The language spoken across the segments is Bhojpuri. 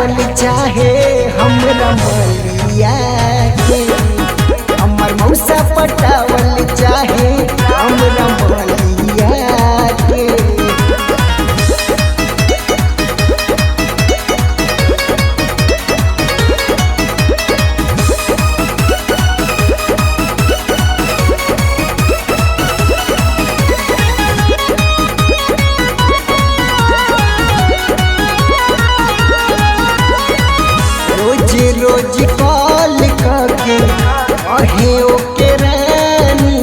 पटावल चाहे हमरा मलिया के, हमर मौसा पटावल चाहे हमरा मलिया के। रोज कॉल करके कहे ओके रानी,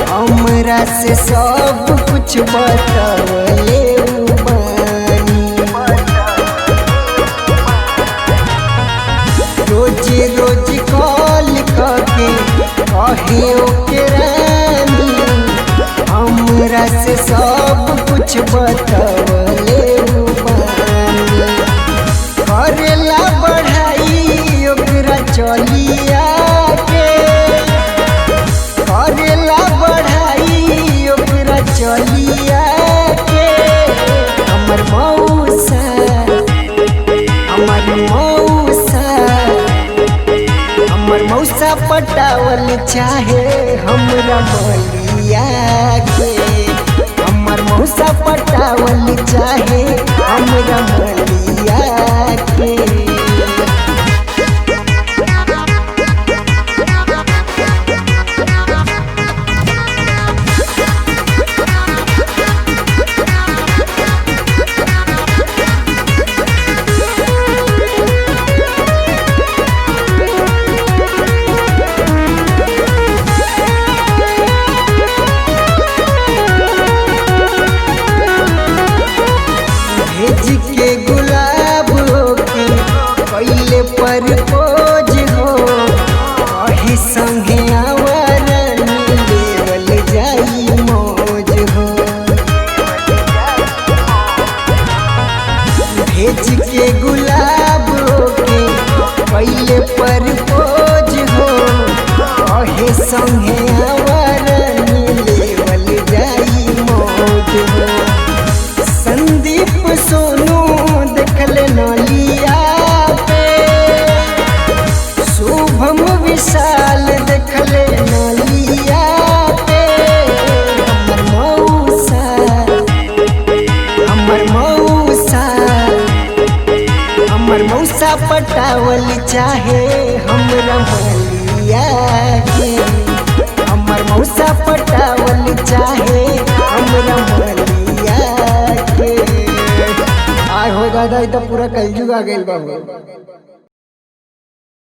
हमरा से सब कुछ बतावले बानी। रोज कॉल करके कहे ओके रानी, हमरा से सब कुछ बतावले बानी। करेला बढ़ाई ओकरा चलिया के, करेला बढ़ाई ओकरा चलिया के। हमर मौसा पटावल चाहे हमरा मलिया के, हमर मौसा पटावल चाहे हमरा मलिया के। भेज के गुलाब के पहले प्रपोज हो, कही संगे आवरन लेवल जाई मौज हो। भेज के गुलाब के पहले प्रपोज हो, कही संगे आवरन लेवल जाई मौज हो। संदीप सोनू देखले नलिया पे, शुभम विशाल देखले नलिया पे। हमर मौसा पटावल चाहे हमरा मलिया के, हमर मौसा पटावल चाहे हमरा मलिया के। आय हो दादा, तो पूरा कलयुग आ गइल बाबू।